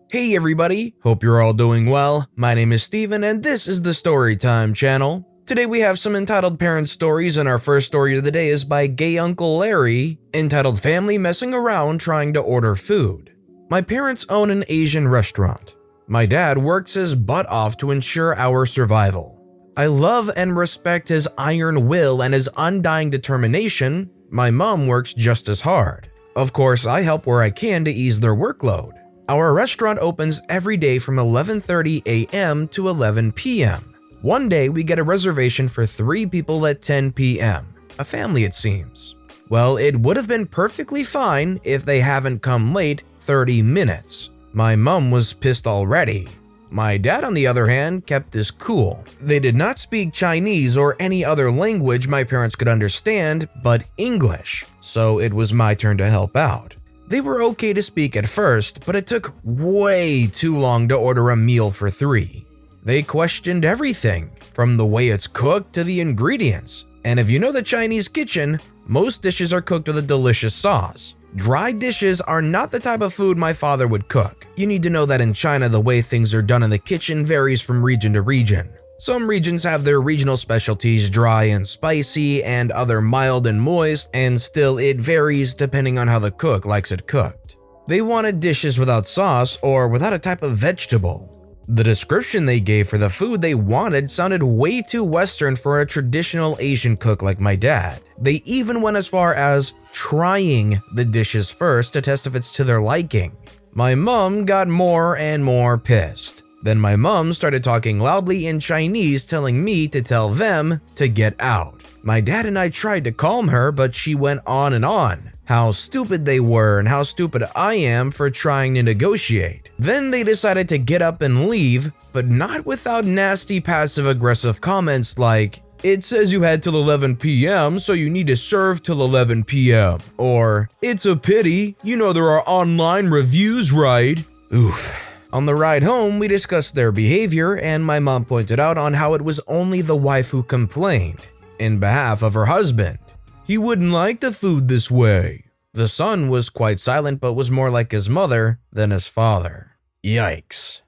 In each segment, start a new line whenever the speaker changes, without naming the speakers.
Hey everybody, hope you're all doing well. My name is Steven and this is the Storytime channel. Today we have some entitled parent stories, and our first story of the day is by GayUncleLarry, entitled Family Messing Around Trying to Order Food. My parents own an Asian restaurant. My dad works his butt off to ensure our survival. I love and respect his iron will and his undying determination. My mom works just as hard. Of course, I help where I can to ease their workload. Our restaurant opens every day from 11:30 a.m. to 11 p.m. One day we get a reservation for 3 people at 10 p.m. A family, it seems. Well, it would have been perfectly fine if they haven't come late 30 minutes. My mom was pissed already. My dad, on the other hand, kept his cool. They did not speak Chinese or any other language my parents could understand but English, so it was my turn to help out. They were okay to speak at first, but it took way too long to order a meal for 3. They questioned everything, from the way it's cooked to the ingredients. And if you know the Chinese kitchen, most dishes are cooked with a delicious sauce. Dry dishes are not the type of food my father would cook. You need to know that in China, the way things are done in the kitchen varies from region to region. Some regions have their regional specialties dry and spicy, and other mild and moist, and still it varies depending on how the cook likes it cooked. They wanted dishes without sauce or without a type of vegetable. The description they gave for the food they wanted sounded way too Western for a traditional Asian cook like my dad. They even went as far as trying the dishes first to test if it's to their liking. My mom got more and more pissed. Then my mom started talking loudly in Chinese, telling me to tell them to get out. My dad and I tried to calm her, but she went on and on. How stupid they were and how stupid I am for trying to negotiate. Then they decided to get up and leave, but not without nasty passive-aggressive comments like, "It says you had till 11 p.m., so you need to serve till 11 p.m. Or, "It's a pity, you know there are online reviews, right?" Oof. On the ride home, we discussed their behavior, and my mom pointed out on how it was only the wife who complained, in behalf of her husband. "He wouldn't like the food this way." The son was quite silent, but was more like his mother than his father. Yikes.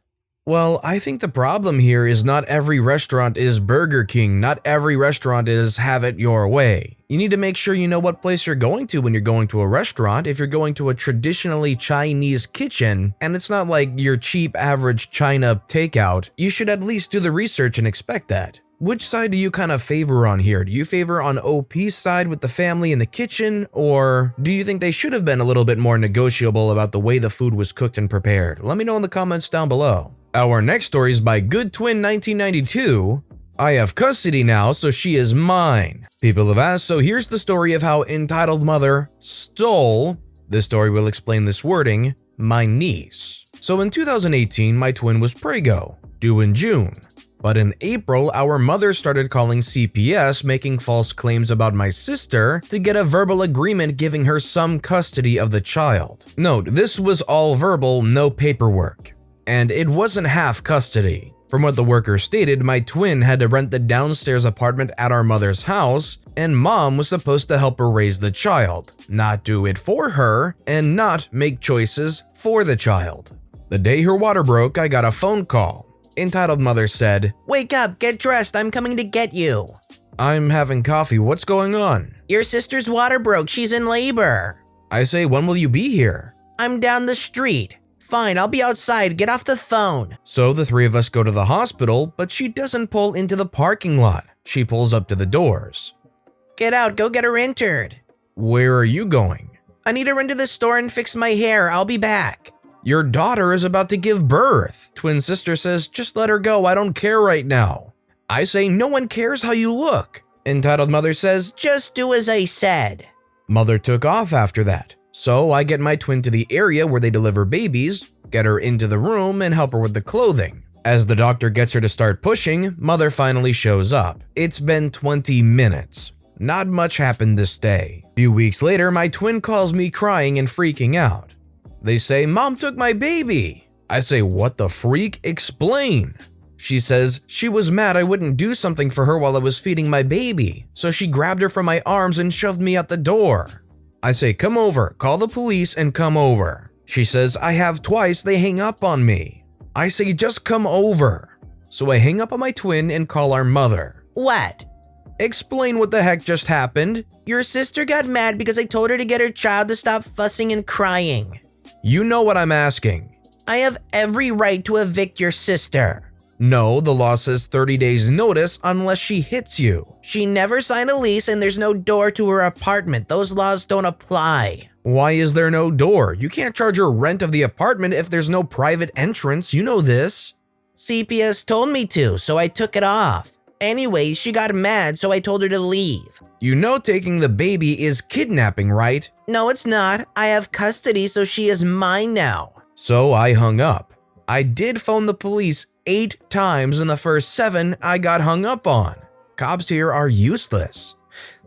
Well, I think the problem here is not every restaurant is Burger King, not every restaurant is have it your way. You need to make sure you know what place you're going to when you're going to a restaurant. If you're going to a traditionally Chinese kitchen, and it's not like your cheap average China takeout, you should at least do the research and expect that. Which side do you kind of favor on here? Do you favor on OP's side with the family in the kitchen, or do you think they should have been a little bit more negotiable about the way the food was cooked and prepared? Let me know in the comments down below. Our next story is by Good Twin 1992. I have custody now, so she is mine. People have asked, so here's the story of how entitled mother stole, this story will explain this wording, my niece. So in 2018, my twin was preggo, due in June. But in April, our mother started calling CPS, making false claims about my sister to get a verbal agreement giving her some custody of the child. Note, this was all verbal, no paperwork. And it wasn't half custody. From what the worker stated, my twin had to rent the downstairs apartment at our mother's house, and mom was supposed to help her raise the child, not do it for her, and not make choices for the child. The day her water broke, I got a phone call. Entitled mother said,
"Wake up, get dressed, I'm coming to get you."
"I'm having coffee, what's going on?"
"Your sister's water broke, she's in labor."
I say, "When will you be here?"
"I'm down the street." "Fine, I'll be outside, get off the phone."
So the 3 of us go to the hospital, but she doesn't pull into the parking lot. She pulls up to the doors.
"Get out, go get her entered."
"Where are you going?"
"I need to run to the store and fix my hair, I'll be back."
"Your daughter is about to give birth." Twin sister says, "Just let her go, I don't care right now." I say, "No one cares how you look." Entitled mother says,
"Just do as I said."
Mother took off after that. So I get my twin to the area where they deliver babies, get her into the room, and help her with the clothing. As the doctor gets her to start pushing, mother finally shows up. It's been 20 minutes. Not much happened this day. A few weeks later, my twin calls me crying and freaking out. They say, "Mom took my baby." I say, "What the freak? Explain." She says she was mad I wouldn't do something for her while I was feeding my baby, so she grabbed her from my arms and shoved me out the door. I say, "Come over, call the police and come over." She says I have twice, they hang up on me. I say just come over. So I hang up on my twin and call our mother.
What?
Explain what the heck just happened.
Your sister got mad because I told her to get her child to stop fussing and crying.
You know what I'm asking.
I have every right to evict your sister.
No, the law says 30 days notice unless she hits you.
She never signed a lease and there's no door to her apartment. Those laws don't apply.
Why is there no door? You can't charge her rent of the apartment if there's no private entrance. You know this.
CPS told me to, so I took it off. Anyways, she got mad, so I told her to leave.
You know taking the baby is kidnapping, right?
No, it's not. I have custody, so she is mine now.
So I hung up. I did phone the police 8 times in the first 7 I got hung up on. Cops here are useless.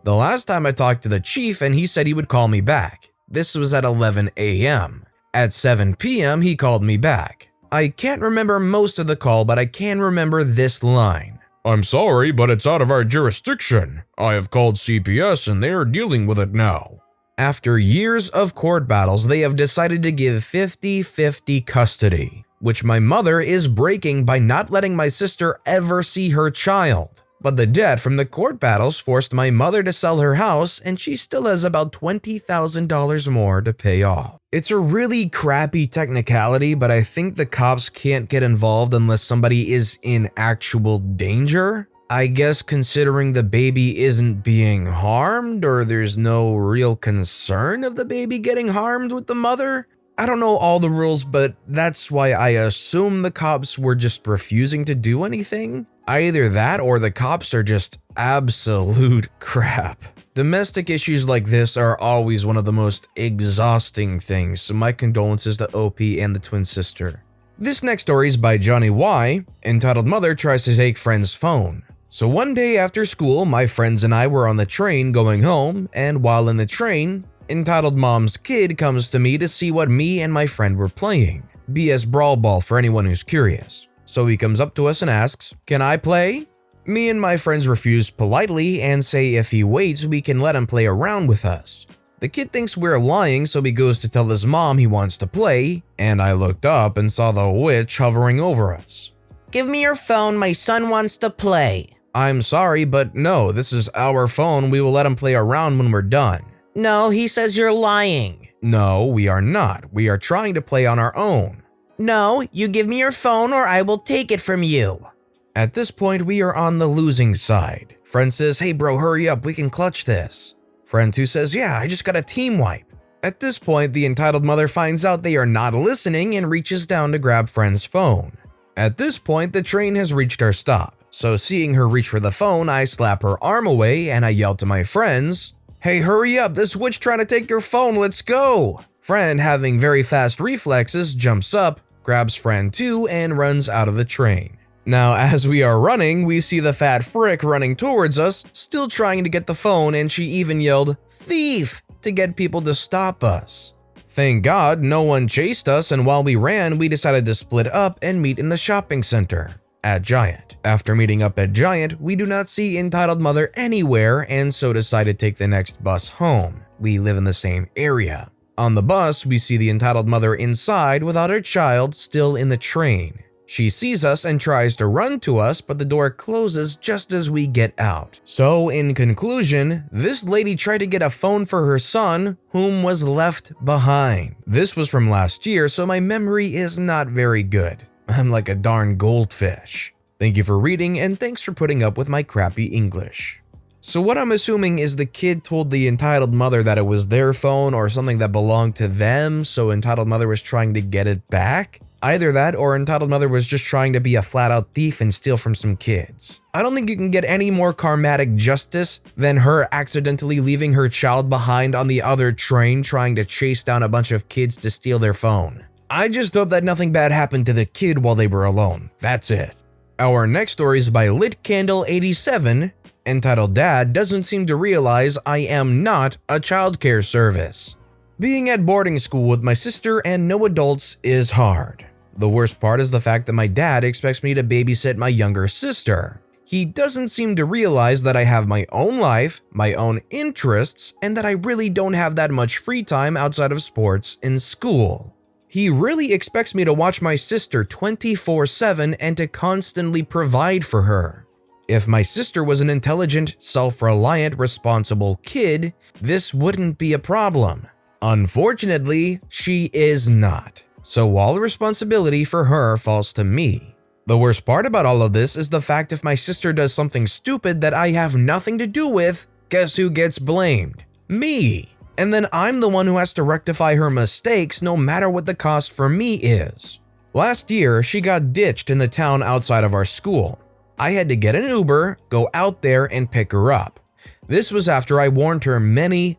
The last time I talked to the chief and he said he would call me back. This was at 11 a.m. At 7 p.m. he called me back. I can't remember most of the call, but I can remember this line. I'm sorry, but it's out of our jurisdiction. I have called CPS and they are dealing with it now. After years of court battles, they have decided to give 50-50 custody, which my mother is breaking by not letting my sister ever see her child. But the debt from the court battles forced my mother to sell her house and she still has about $20,000 more to pay off. It's a really crappy technicality, but I think the cops can't get involved unless somebody is in actual danger. I guess considering the baby isn't being harmed or there's no real concern of the baby getting harmed with the mother. I don't know all the rules, but that's why I assume the cops were just refusing to do anything. Either that or the cops are just absolute crap. Domestic issues like this are always one of the most exhausting things, so my condolences to OP and the twin sister. This next story is by Johnny Y, entitled Mother Tries to Take Friend's Phone. So one day after school, my friends and I were on the train going home, and while in the train, entitled Mom's Kid comes to me to see what me and my friend were playing. BS Brawl Ball for anyone who's curious. So he comes up to us and asks, "Can I play?" Me and my friends refuse politely and say if he waits, we can let him play around with us. The kid thinks we're lying, so he goes to tell his mom he wants to play, and I looked up and saw the witch hovering over us.
Give me your phone, my son wants to play.
I'm sorry, but no, this is our phone. We will let him play around when we're done.
No, he says you're lying.
No, we are not. We are trying to play on our own.
No, you give me your phone or I will take it from you.
At this point, we are on the losing side. Friend says, "Hey bro, hurry up, we can clutch this." Friend 2 says, "Yeah, I just got a team wipe." At this point, the entitled mother finds out they are not listening and reaches down to grab friend's phone. At this point, the train has reached our stop. So seeing her reach for the phone, I slap her arm away and I yell to my friends, "Hey, hurry up, this witch trying to take your phone, let's go." Friend, having very fast reflexes, jumps up, grabs friend 2 and runs out of the train. Now, as we are running, we see the fat frick running towards us, still trying to get the phone, and she even yelled, "Thief!" to get people to stop us. Thank God, no one chased us, and while we ran, we decided to split up and meet in the shopping center at Giant. After meeting up at Giant, we do not see entitled mother anywhere and so decide to take the next bus home. We live in the same area. On the bus, we see the entitled mother inside without her child still in the train. She sees us and tries to run to us, but the door closes just as we get out. So in conclusion, this lady tried to get a phone for her son, whom was left behind. This was from last year, so my memory is not very good. I'm like a darn goldfish. Thank you for reading, and thanks for putting up with my crappy English. So what I'm assuming is the kid told the entitled mother that it was their phone or something that belonged to them, so entitled mother was trying to get it back? Either that or entitled mother was just trying to be a flat-out thief and steal from some kids. I don't think you can get any more karmatic justice than her accidentally leaving her child behind on the other train trying to chase down a bunch of kids to steal their phone. I just hope that nothing bad happened to the kid while they were alone. That's it. Our next story is by LitCandle87, entitled Dad Doesn't Seem to Realize I Am Not a Childcare Service. Being at boarding school with my sister and no adults is hard. The worst part is the fact that my dad expects me to babysit my younger sister. He doesn't seem to realize that I have my own life, my own interests, and that I really don't have that much free time outside of sports and school. He really expects me to watch my sister 24/7 and to constantly provide for her. If my sister was an intelligent, self-reliant, responsible kid, this wouldn't be a problem. Unfortunately, she is not. So all the responsibility for her falls to me. The worst part about all of this is the fact if my sister does something stupid that I have nothing to do with, guess who gets blamed? Me. And then I'm the one who has to rectify her mistakes no matter what the cost for me is. Last year, she got ditched in the town outside of our school. I had to get an Uber, go out there, and pick her up. This was after I warned her many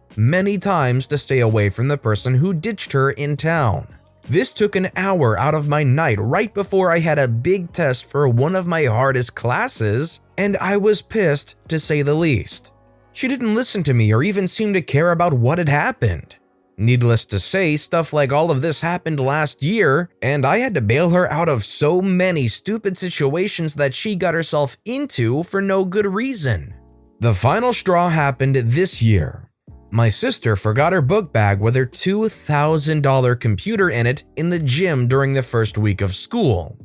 times to stay away from the person who ditched her in town. This took an hour out of my night right before I had a big test for one of my hardest classes, and I was pissed to say the least. She didn't listen to me or even seem to care about what had happened. Needless to say, stuff like all of this happened last year, and I had to bail her out of so many stupid situations that she got herself into for no good reason. The final straw happened this year. My sister forgot her book bag with her $2,000 computer in it in the gym during the first week of school.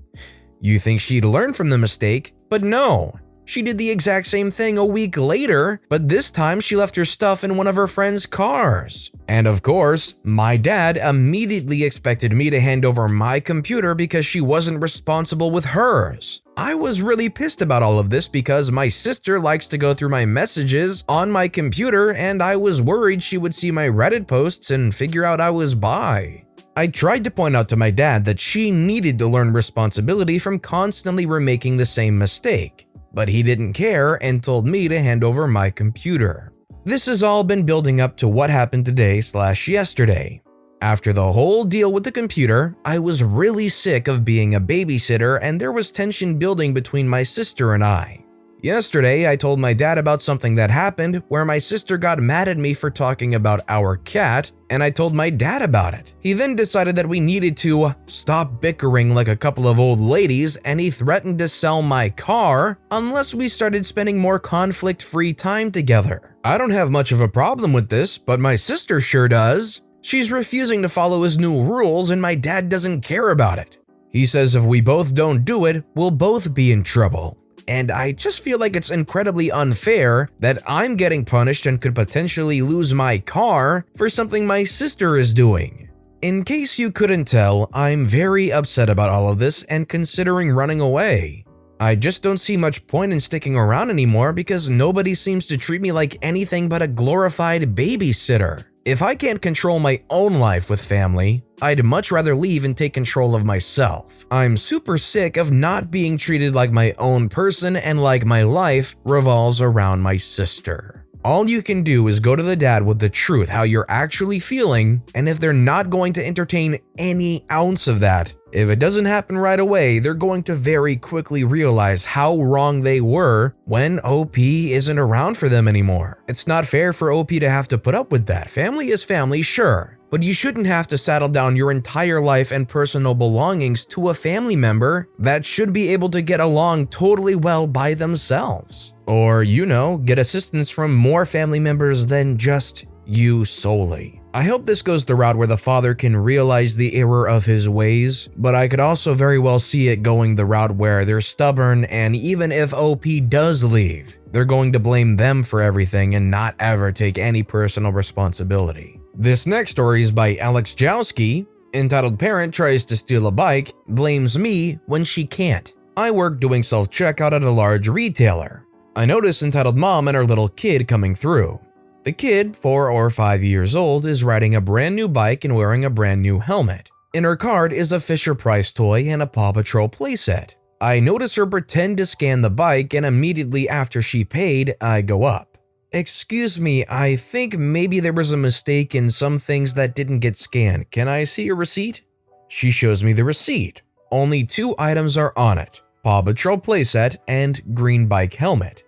You think she'd learn from the mistake, but no. She did the exact same thing a week later, but this time she left her stuff in one of her friend's cars. And of course, my dad immediately expected me to hand over my computer because she wasn't responsible with hers. I was really pissed about all of this because my sister likes to go through my messages on my computer, and I was worried she would see my Reddit posts and figure out I was bi. I tried to point out to my dad that she needed to learn responsibility from constantly remaking the same mistake, but he didn't care and told me to hand over my computer. This has all been building up to what happened today/yesterday. After the whole deal with the computer, I was really sick of being a babysitter and there was tension building between my sister and I. Yesterday, I told my dad about something that happened where my sister got mad at me for talking about our cat, and I told my dad about it. He then decided that we needed to stop bickering like a couple of old ladies, and he threatened to sell my car unless we started spending more conflict-free time together. I don't have much of a problem with this, but my sister sure does. She's refusing to follow his new rules, and my dad doesn't care about it. He says if we both don't do it, we'll both be in trouble. And I just feel like it's incredibly unfair that I'm getting punished and could potentially lose my car for something my sister is doing. In case you couldn't tell, I'm very upset about all of this and considering running away. I just don't see much point in sticking around anymore because nobody seems to treat me like anything but a glorified babysitter. If I can't control my own life with family, I'd much rather leave and take control of myself. I'm super sick of not being treated like my own person and like my life revolves around my sister. All you can do is go to the dad with the truth, how you're actually feeling, and if they're not going to entertain any ounce of that, if it doesn't happen right away, they're going to very quickly realize how wrong they were when OP isn't around for them anymore. It's not fair for OP to have to put up with that. Family is family, sure, but you shouldn't have to saddle down your entire life and personal belongings to a family member that should be able to get along totally well by themselves. Or, get assistance from more family members than just you solely. I hope this goes the route where the father can realize the error of his ways, but I could also very well see it going the route where they're stubborn and even if OP does leave, they're going to blame them for everything and not ever take any personal responsibility. This next story is by alexjowski, entitled Parent Tries to Steal a Bike, Blames Me When She Can't. I work doing self-checkout at a large retailer. I notice entitled Mom and her little kid coming through. The kid, 4 or 5 years old, is riding a brand new bike and wearing a brand new helmet. In her cart is a Fisher-Price toy and a Paw Patrol playset. I notice her pretend to scan the bike and immediately after she paid, I go up. Excuse me, I think maybe there was a mistake in some things that didn't get scanned. Can I see your receipt? She shows me the receipt. Only 2 items are on it, Paw Patrol playset and green bike helmet.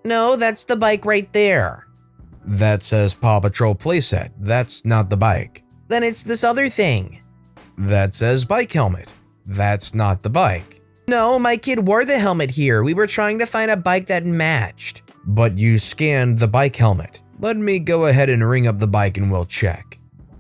No, that's the bike right there.
That says Paw Patrol playset. That's not the bike.
Then it's this other thing.
That says bike helmet. That's not the bike.
No, my kid wore the helmet here. We were trying to find a bike that matched.
But you scanned the bike helmet. Let me go ahead and ring up the bike and we'll check.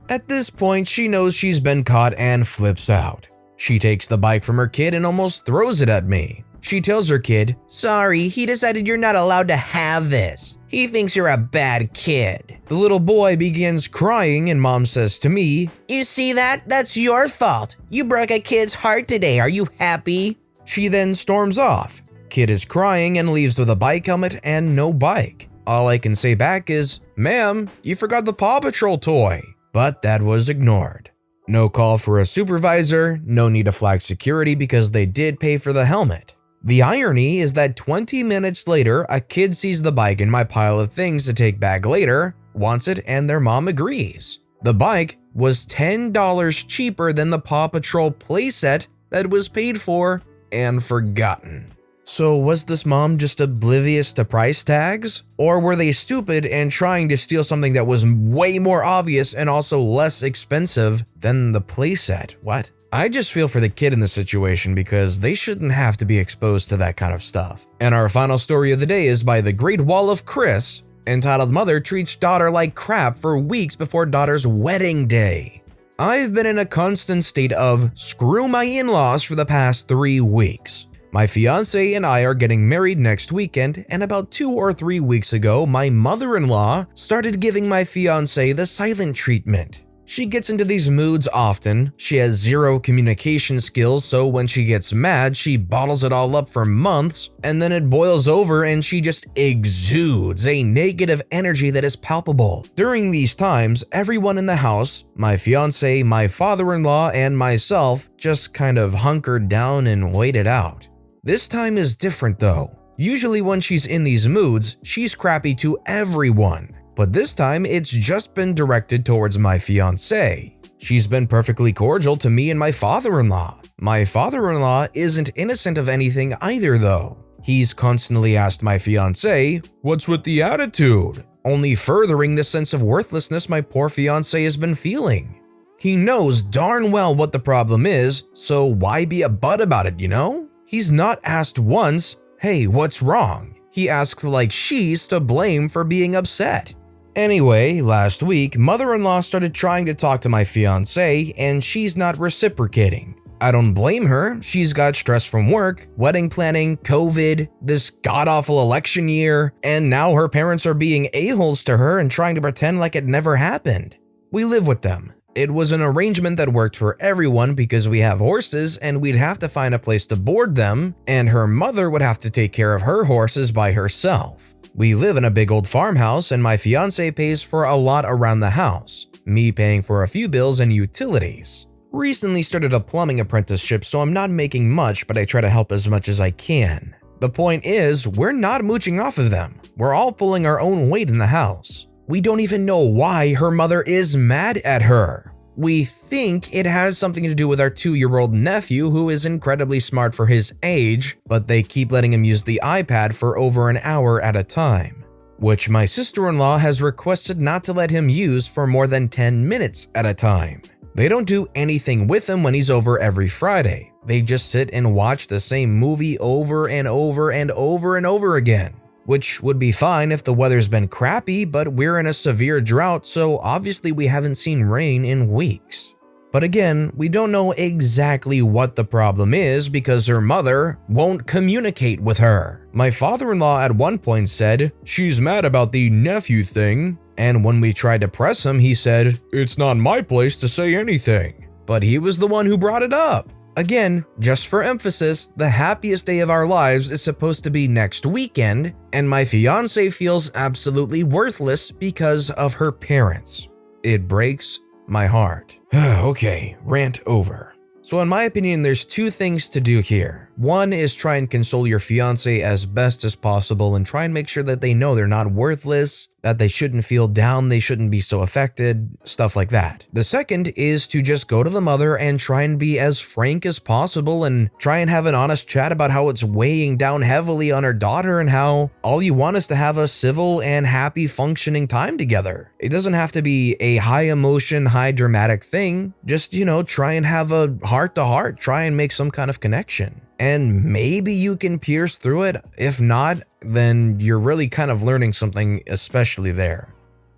At this point, she knows she's been caught and flips out. She takes the bike from her kid and almost throws it at me. She tells her kid,
"Sorry, he decided you're not allowed to have this. He thinks you're a bad kid."
The little boy begins crying and mom says to me,
"You see that? That's your fault. You broke a kid's heart today. Are you happy?"
She then storms off. Kid is crying and leaves with a bike helmet and no bike. All I can say back is, "Ma'am, you forgot the Paw Patrol toy." But that was ignored. No call for a supervisor, no need to flag security because they did pay for the helmet. The irony is that 20 minutes later, a kid sees the bike in my pile of things to take back later, wants it, and their mom agrees. The bike was $10 cheaper than the Paw Patrol playset that was paid for and forgotten. So was this mom just oblivious to price tags? Or were they stupid and trying to steal something that was way more obvious and also less expensive than the playset? What? I just feel for the kid in the situation because they shouldn't have to be exposed to that kind of stuff. And our final story of the day is by TheGreatWallofChris, entitled "Mother Treats Daughter Like Crap for Weeks Before Daughter's Wedding Day." I've been in a constant state of screw my in-laws for the past 3 weeks. My fiance and I are getting married next weekend, and about 2 or 3 weeks ago, my mother-in-law started giving my fiance the silent treatment. She gets into these moods often. She has zero communication skills, so when she gets mad, she bottles it all up for months, and then it boils over and she just exudes a negative energy that is palpable. During these times, everyone in the house, my fiance, my father-in-law, and myself, just kind of hunkered down and waited out. This time is different though. Usually when she's in these moods, she's crappy to everyone. But this time, it's just been directed towards my fiancé. She's been perfectly cordial to me and my father-in-law. My father-in-law isn't innocent of anything either though. He's constantly asked my fiancé, "What's with the attitude?" Only furthering the sense of worthlessness my poor fiancé has been feeling. He knows darn well what the problem is, so why be a butt about it, you know? He's not asked once, "Hey, what's wrong?" He asks like she's to blame for being upset. Anyway, last week, mother-in-law started trying to talk to my fiancé and she's not reciprocating. I don't blame her. She's got stress from work, wedding planning, COVID, this god-awful election year, and now her parents are being a-holes to her and trying to pretend like it never happened. We live with them. It was an arrangement that worked for everyone because we have horses and we'd have to find a place to board them, and her mother would have to take care of her horses by herself. We live in a big old farmhouse and my fiance pays for a lot around the house, me paying for a few bills and utilities. Recently started a plumbing apprenticeship, so I'm not making much, but I try to help as much as I can. The point is, we're not mooching off of them. We're all pulling our own weight in the house. We don't even know why her mother is mad at her. We think it has something to do with our 2-year-old nephew who is incredibly smart for his age, but they keep letting him use the iPad for over an hour at a time, which my sister-in-law has requested not to let him use for more than 10 minutes at a time. They don't do anything with him when he's over every Friday. They just sit and watch the same movie over and over and over and over again. Which would be fine if the weather's been crappy, but we're in a severe drought, so obviously we haven't seen rain in weeks. But again, we don't know exactly what the problem is because her mother won't communicate with her. My father-in-law at one point said, "She's mad about the nephew thing," and when we tried to press him, he said, "It's not my place to say anything." But he was the one who brought it up. Again, just for emphasis, the happiest day of our lives is supposed to be next weekend, and my fiance feels absolutely worthless because of her parents. It breaks my heart. Okay, rant over. So in my opinion, there's 2 things to do here. One is try and console your fiance as best as possible and try and make sure that they know they're not worthless, that they shouldn't feel down, they shouldn't be so affected, stuff like that. The second is to just go to the mother and try and be as frank as possible and try and have an honest chat about how it's weighing down heavily on her daughter and how all you want is to have a civil and happy functioning time together. It doesn't have to be a high emotion, high dramatic thing. Just, try and have a heart to heart, try and make some kind of connection. And maybe you can pierce through it. If not, then you're really kind of learning something, especially there.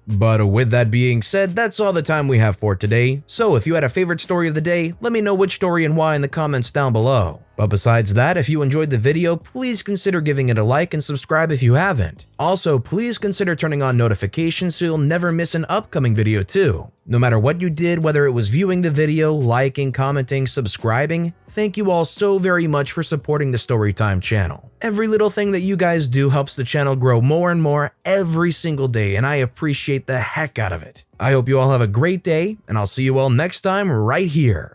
But with that being said, that's all the time we have for today. So if you had a favorite story of the day, let me know which story and why in the comments down below. But besides that, if you enjoyed the video, please consider giving it a like and subscribe if you haven't. Also, please consider turning on notifications so you'll never miss an upcoming video too. No matter what you did, whether it was viewing the video, liking, commenting, subscribing, thank you all so very much for supporting the Storytime channel. Every little thing that you guys do helps the channel grow more and more every single day, and I appreciate the heck out of it. I hope you all have a great day, and I'll see you all next time right here.